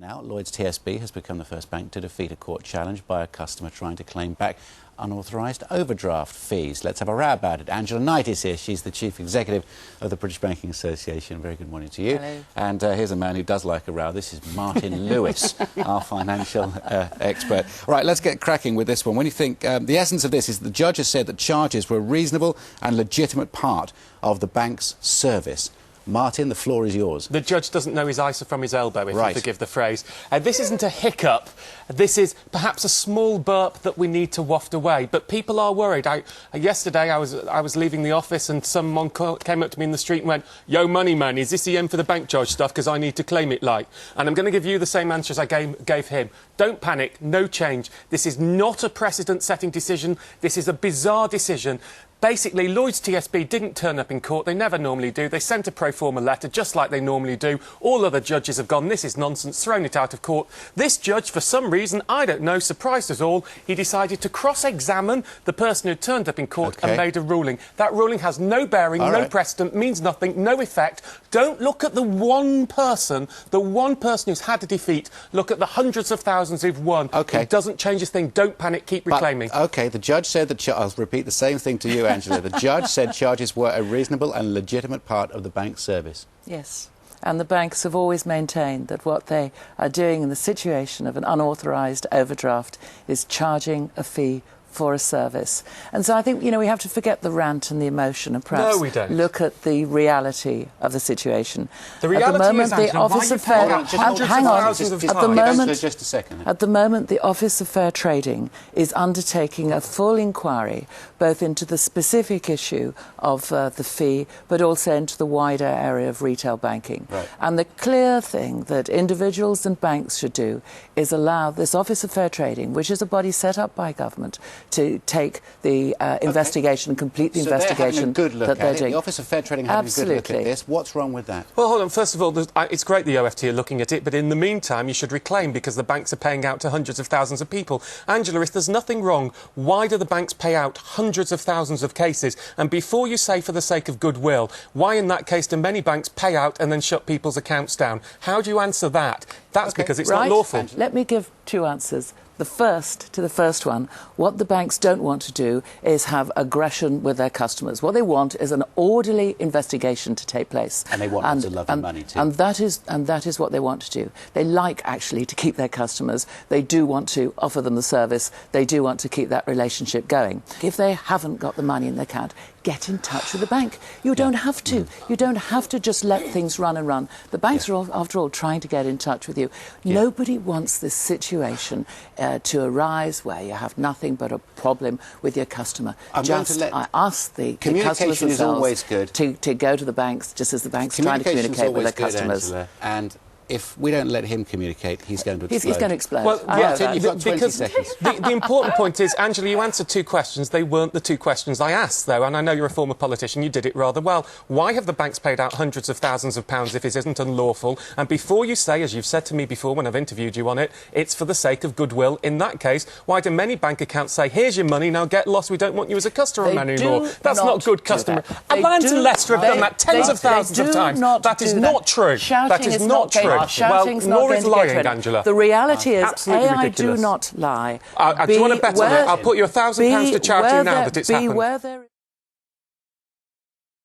Now, Lloyds TSB has become the first bank to defeat a court challenge by a customer trying to claim back unauthorised overdraft fees. Let's have a row about it. Angela Knight is here. She's the Chief Executive of the British Banking Association. Very good morning to you. Hello. And here's a man who does like a row. This is Martin Lewis, our financial expert. All right, let's get cracking with this one. When you think, the essence of this is the judge has said that charges were a reasonable and legitimate part of the bank's service. Martin, the floor is yours. The judge doesn't know his ISA from his elbow, if right. you forgive the phrase. This isn't a hiccup. This is perhaps a small burp that we need to waft away. But people are worried. Yesterday, I was leaving the office and someone came up to me in the street and went, "Yo, money man, is this the end for the bank charge stuff? Because I need to claim it like." And I'm going to give you the same answer as I gave him. Don't panic. No change. This is not a precedent-setting decision. This is a bizarre decision. Basically, Lloyds TSB didn't turn up in court. They never normally do. They sent a pro forma letter, just like they normally do. All other judges have gone, this is nonsense, thrown it out of court. This judge, for some reason, I don't know, surprised us all, he decided to cross-examine the person who turned up in court and made a ruling. That ruling has no bearing, no precedent, means nothing, no effect. Don't look at the one person who's had a defeat. Look at the hundreds of thousands who've won. It doesn't change a thing. Don't panic, keep reclaiming. OK, the judge said that... I'll repeat the same thing to you, Angela. The judge said charges were a reasonable and legitimate part of the bank's service. Yes. And the banks have always maintained that what they are doing in the situation of an unauthorised overdraft is charging a fee for a service. And so I think, you know, we have to forget the rant and the emotion and perhaps look at the reality of the situation. The reality is, Angela, At the moment, the Office of Fair Trading is undertaking a full inquiry both into the specific issue of the fee, but also into the wider area of retail banking. And the clear thing that individuals and banks should do is allow this Office of Fair Trading, which is a body set up by government, to take the investigation and complete the investigation that they're doing. The Office of Fair Trading having a good look at this. What's wrong with that? Well, hold on. First of all, it's great the OFT are looking at it, but in the meantime, you should reclaim because the banks are paying out to hundreds of thousands of people. Angela, if there's nothing wrong, why do the banks pay out hundreds of thousands of cases? And before you say for the sake of goodwill, why in that case do many banks pay out and then shut people's accounts down? How do you answer that? That's because it's not lawful. Let me give two answers. The first one, what the banks don't want to do is have aggression with their customers. What they want is an orderly investigation to take place. And they want lots of lovely money too. And that is what they want to do. They like, actually, to keep their customers. They do want to offer them the service. They do want to keep that relationship going. If they haven't got the money in their account, get in touch with the bank. You don't have to. You don't have to just let things run and run. The banks are, after all, trying to get in touch with you. Nobody wants this situation to arise where you have nothing but a problem with your customer. I ask the customers themselves always good. To go to the banks, just as the banks are trying to communicate with their customers. Angela, and if we don't let him communicate, he's going to explode. He's going to explode. Well, Martin, you've got 20 seconds. The important point is, Angela, you answered two questions. They weren't the two questions I asked, though, and I know you're a former politician. You did it rather well. Why have the banks paid out hundreds of thousands of pounds if it isn't unlawful? And before you say, as you've said to me before when I've interviewed you on it, it's for the sake of goodwill. In that case, why do many bank accounts say, here's your money, now get lost, we don't want you as a customer anymore? That's not good customer. Atlanta and Leicester have done that tens of thousands of times. That is not true. That is not true. Nor is lying, Angela. The reality is, I do not lie. Do you want to bet on it? I'll put you £1,000 to charity now that it's happened.